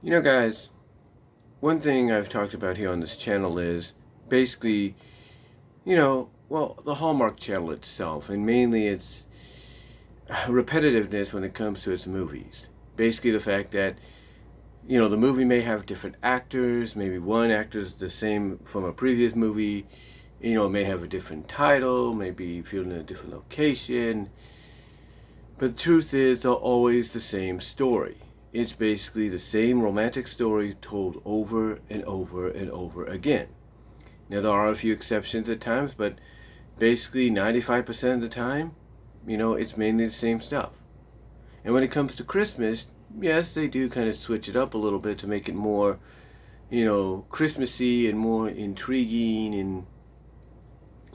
You know, guys, one thing I've talked about here on this channel is basically, the Hallmark channel itself, and mainly its repetitiveness when it comes to its movies. Basically, the fact that, the movie may have different actors, maybe one actor is the same from a previous movie, it may have a different title, maybe filmed in a different location. But the truth is, they're always the same story. It's basically the same romantic story told over and over and over again. Now, there are a few exceptions at times, but basically 95% of the time, it's mainly the same stuff. And when it comes to Christmas, yes, they do kind of switch it up a little bit to make it more, Christmassy and more intriguing and,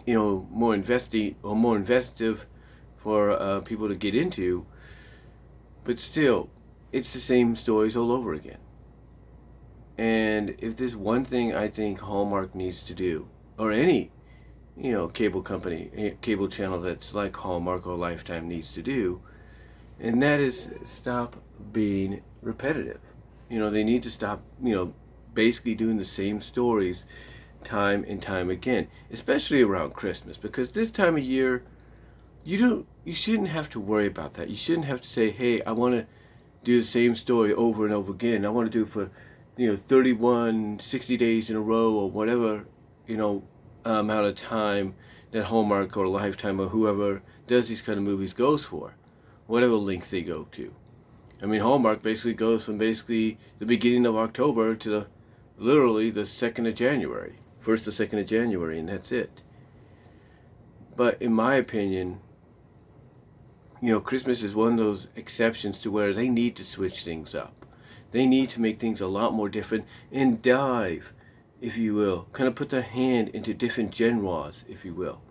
more investing or more investive for people to get into. But still, it's the same stories all over again. And if there's one thing I think Hallmark needs to do, or any, cable company, cable channel that's like Hallmark or Lifetime needs to do, and that is stop being repetitive. They need to stop, basically doing the same stories time and time again, especially around Christmas, because this time of year, you shouldn't have to worry about that. You shouldn't have to say, hey, I want to do the same story over and over again. I want to do it for 31 60 days in a row, or whatever amount of time that Hallmark or Lifetime or whoever does these kind of movies goes for, whatever length they go to. I mean, Hallmark basically goes from basically the beginning of October to literally the 2nd of January, 1st or 2nd of January, and that's it. But in my opinion, Christmas is one of those exceptions to where they need to switch things up. They need to make things a lot more different and dive, if you will, kind of put their hand into different genres, if you will.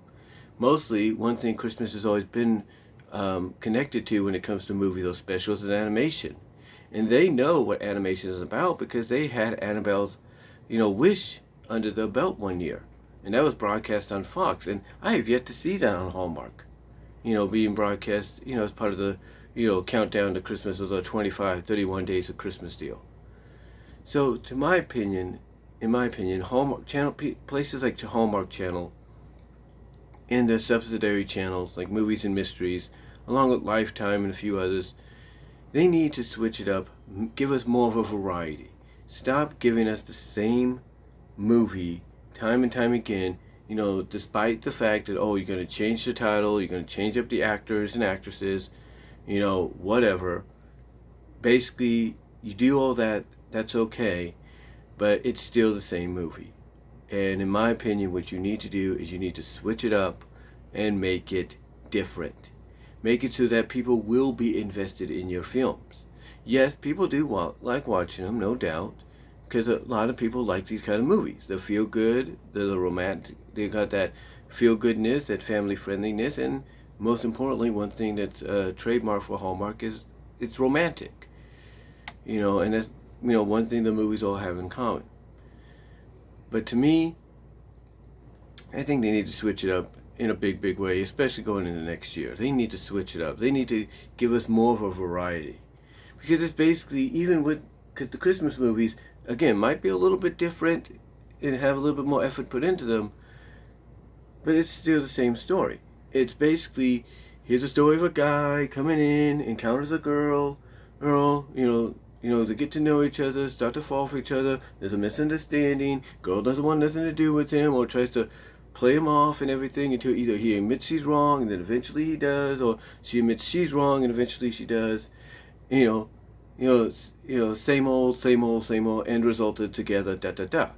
Mostly, one thing Christmas has always been connected to when it comes to movies or specials is animation. And they know what animation is about because they had Annabelle's, Wish under their belt one year. And that was broadcast on Fox. And I have yet to see that on Hallmark. Being broadcast, as part of the, countdown to Christmas of the 25, 31 days of Christmas deal. So, in my opinion, Hallmark channel, places like Hallmark Channel and the subsidiary channels like Movies and Mysteries, along with Lifetime and a few others, they need to switch it up, give us more of a variety. Stop giving us the same movie time and time again, despite the fact that, you're going to change the title, you're going to change up the actors and actresses, whatever. Basically, you do all that, that's okay, but it's still the same movie. And in my opinion, what you need to do is you need to switch it up and make it different. Make it so that people will be invested in your films. Yes, people do like watching them, no doubt, because a lot of people like these kind of movies. They feel good, they're the romantic, they got that feel goodness, that family friendliness, and most importantly, one thing that's a trademark for Hallmark is it's romantic. And that's one thing the movies all have in common. But to me, I think they need to switch it up in a big, big way, especially going into next year. They need to switch it up. They need to give us more of a variety. Because it's basically, because the Christmas movies, again, might be a little bit different and have a little bit more effort put into them, but it's still the same story. It's basically, here's a story of a guy coming in, encounters a girl, they get to know each other, start to fall for each other, there's a misunderstanding, girl doesn't want nothing to do with him, or tries to play him off and everything until either he admits she's wrong and then eventually he does, or she admits she's wrong and eventually she does. Same old, same old, same old, end resulted together, da da da.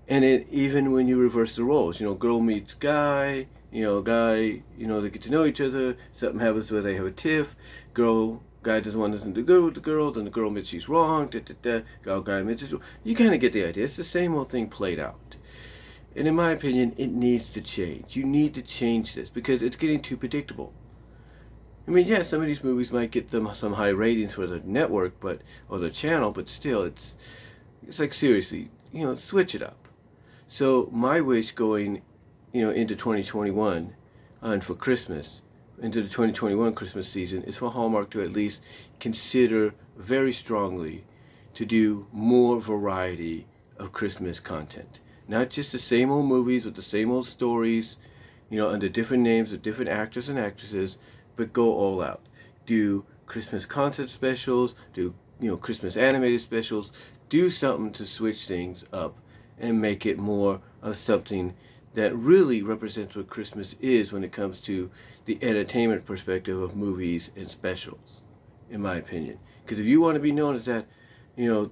And even when you reverse the roles, girl meets guy, guy, they get to know each other, something happens where they have a tiff, guy doesn't want nothing to do with the girl, then the girl admits she's wrong, da da da, guy admits she's wrong. You kind of get the idea. It's the same old thing played out. And in my opinion, it needs to change. You need to change this because it's getting too predictable. I mean, yeah, some of these movies might get them some high ratings for the network, or the channel, but still, it's like, seriously, switch it up. So my wish going, into 2021, and for Christmas, into the 2021 Christmas season, is for Hallmark to at least consider very strongly to do more variety of Christmas content. Not just the same old movies with the same old stories, under different names with different actors and actresses, but go all out. Do Christmas concert specials, do, Christmas animated specials, do something to switch things up and make it more of something that really represents what Christmas is when it comes to the entertainment perspective of movies and specials, in my opinion. Because if you want to be known as that, you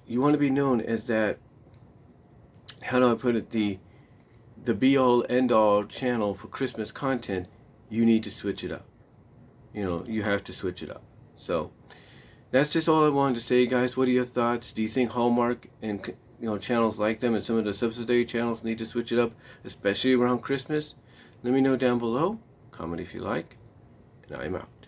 want to be known as that, how do I put it, the be-all, end-all channel for Christmas content, you need to switch it up. You have to switch it up. So that's just all I wanted to say, guys. What are your thoughts? Do you think Hallmark and channels like them and some of the subsidiary channels need to switch it up, especially around Christmas? Let me know down below. Comment if you like, and I'm out.